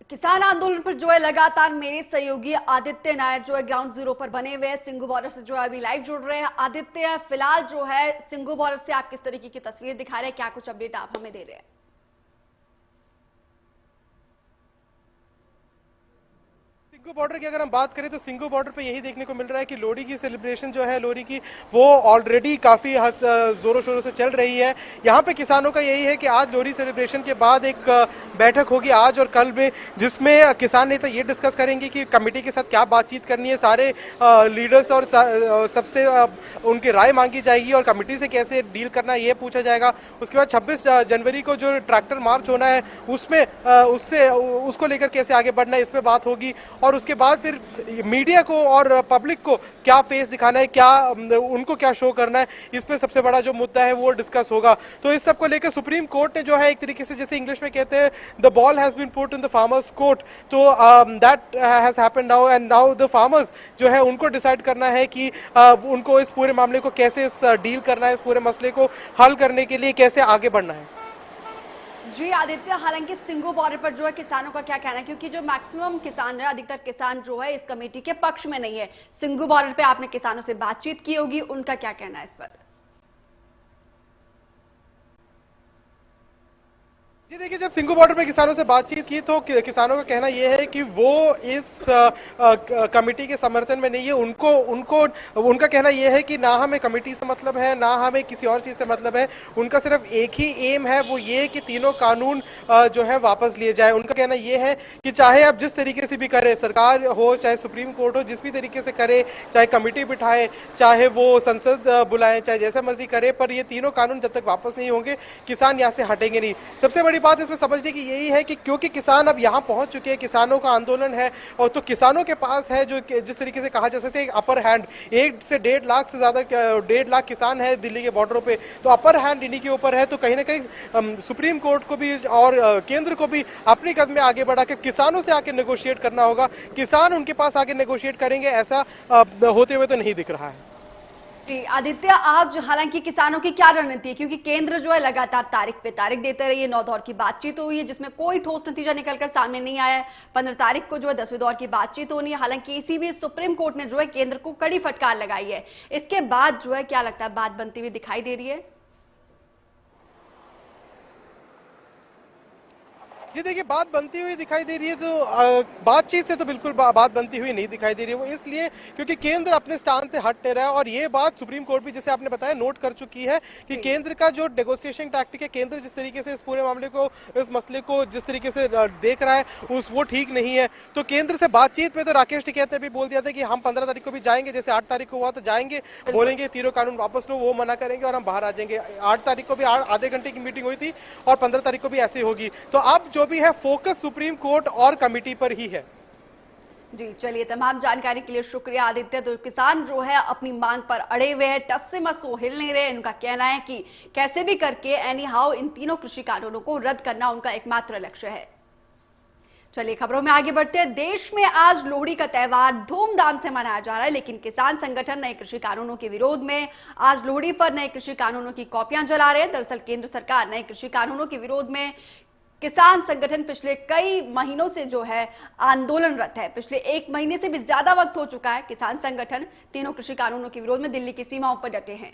किसान आंदोलन पर जो है लगातार मेरे सहयोगी आदित्य नायर जो है ग्राउंड जीरो पर बने हुए हैं, सिंघू बॉर्डर से जो है अभी लाइव जुड़ रहे हैं। आदित्य, फिलहाल जो है सिंघू बॉर्डर से आप किस तरीके की तस्वीर दिखा रहे हैं, क्या कुछ अपडेट आप हमें दे रहे हैं? सिंघू बॉर्डर की अगर हम बात करें तो सिंघू बॉर्डर पे यही देखने को मिल रहा है कि लोहड़ी की सेलिब्रेशन जो है लोहड़ी की वो ऑलरेडी काफ़ी ज़ोरों शोरों से चल रही है। यहाँ पे किसानों का यही है कि आज लोहड़ी सेलिब्रेशन के बाद एक बैठक होगी आज और कल में, जिसमें किसान नेता ये डिस्कस करेंगे कि कमेटी के साथ क्या बातचीत करनी है। सारे लीडर्स और सबसे उनकी राय मांगी जाएगी और कमेटी से कैसे डील करना है ये पूछा जाएगा। उसके बाद 26 जनवरी को जो ट्रैक्टर मार्च होना है उसमें उसको लेकर कैसे आगे बढ़ना है इस पर बात होगी। और उसके बाद फिर मीडिया को और पब्लिक को क्या फेस दिखाना है, क्या उनको क्या शो करना है, इस पे सबसे बड़ा जो मुद्दा है वो डिस्कस होगा। तो इस सब को लेकर सुप्रीम कोर्ट ने जो है एक तरीके से, जैसे इंग्लिश में कहते हैं, the ball has been put in the farmers court, तो that has happened now and now the farmers जो है उनको डिसाइड करना है कि उनको इस पूरे मामले को कैसे डील करना है, इस पूरे मसले को हल करने के लिए कैसे आगे बढ़ना है। जी आदित्य, हालांकि सिंघू बॉर्डर पर जो है किसानों का क्या कहना है, क्योंकि जो मैक्सिमम किसान है, अधिकतर किसान जो है इस कमेटी के पक्ष में नहीं है। सिंघू बॉर्डर पे आपने किसानों से बातचीत की होगी, उनका क्या कहना है इस पर? जी देखिए, जब सिंघू बॉर्डर पे किसानों से बातचीत की तो किसानों का कहना यह है कि वो इस कमेटी के समर्थन में नहीं है। उनका कहना यह है कि ना हमें कमेटी से मतलब है, ना हमें किसी और चीज़ से मतलब है। उनका सिर्फ एक ही एम है, वो ये कि तीनों कानून जो है वापस लिए जाए। उनका कहना यह है कि चाहे आप जिस तरीके से भी करें, सरकार हो चाहे सुप्रीम कोर्ट हो, जिस भी तरीके से करे, चाहे कमेटी बिठाए, चाहे वो संसद बुलाएं, चाहे जैसा मर्जी करे, पर ये तीनों कानून जब तक वापस नहीं होंगे किसान यहाँ से हटेंगे नहीं। सबसे बड़ी बात इसमें समझने की यही है कि क्योंकि किसान अब यहाँ पहुंच चुके हैं, किसानों का आंदोलन है और तो किसानों के पास है जो जिस तरीके से कहा जा सकता है अपर हैंड, 1 से 1.5 लाख से ज्यादा 1.5 लाख किसान है दिल्ली के बॉर्डरों पे, तो अपर हैंड इन्हीं के ऊपर है। तो कहीं ना कहीं सुप्रीम कोर्ट को भी और केंद्र को भी अपने कदम में आगे बढ़ाकर किसानों से आके नेगोशिएट करना होगा। किसान उनके पास आके नेगोशिएट करेंगे ऐसा होते हुए तो नहीं दिख रहा है। आदित्य, आज हालांकि किसानों की क्या रणनीति है, क्योंकि केंद्र जो है लगातार तारीख पे तारीख देते रही है। 9 दौर की बातचीत हुई है जिसमें कोई ठोस नतीजा निकलकर सामने नहीं आया है। 15 तारीख को जो है 10वें दौर की बातचीत होनी है। हालांकि इसी भी सुप्रीम कोर्ट ने जो है केंद्र को कड़ी फटकार लगाई है। इसके बाद जो है क्या लगता है, बात बनती हुई दिखाई दे रही है? जी देखिए, बात बनती हुई दिखाई दे रही है तो बातचीत से तो बिल्कुल बात बनती हुई नहीं दिखाई दे रही है। वो इसलिए क्योंकि केंद्र अपने स्थान से हट नहीं रहा है और ये बात सुप्रीम कोर्ट भी, जैसे आपने बताया, नोट कर चुकी है कि केंद्र का जो नेगोशिएशन टैक्टिक है, केंद्र जिस तरीके से इस पूरे मामले को, इस मसले को जिस तरीके से देख रहा है वो ठीक नहीं है। तो केंद्र से बातचीत में तो राकेश टिकैत ने भी बोल दिया था कि हम 15 तारीख को भी जाएंगे, जैसे 8 तारीख को हुआ तो जाएंगे, बोलेंगे तीनों कानून वापस लो, वो मना करेंगे और हम बाहर आ जाएंगे। 8 तारीख को भी आधे घंटे की मीटिंग हुई थी और 15 तारीख को भी ऐसे होगी। तो अब जो भी है फोकस सुप्रीम कोर्ट और कमेटी पर ही है। जी चलिए, तमाम जानकारी के लिए शुक्रिया आदित्य। तो किसान जो है अपनी मांग पर अड़े हुए हैं, टस से मस वो हिल नहीं रहे। उनका कहना है कि कैसे भी करके एनी हाउ इन तीनों कृषि कानूनों को रद्द करना उनका एकमात्र लक्ष्य है। चलिए खबरों में आगे बढ़ते हैं। देश में आज लोहड़ी का त्योहार धूमधाम से मनाया जा रहा है, लेकिन किसान संगठन नए कृषि कानूनों के विरोध में आज लोहड़ी पर नए कृषि कानूनों की कॉपियां जला रहे हैं। दरअसल केंद्र सरकार नए कृषि कानूनों के विरोध में किसान संगठन पिछले कई महीनों से जो है आंदोलनरत है। पिछले 1 महीने से भी ज्यादा वक्त हो चुका है किसान संगठन तीनों कृषि कानूनों के विरोध में दिल्ली की सीमाओं पर डटे हैं।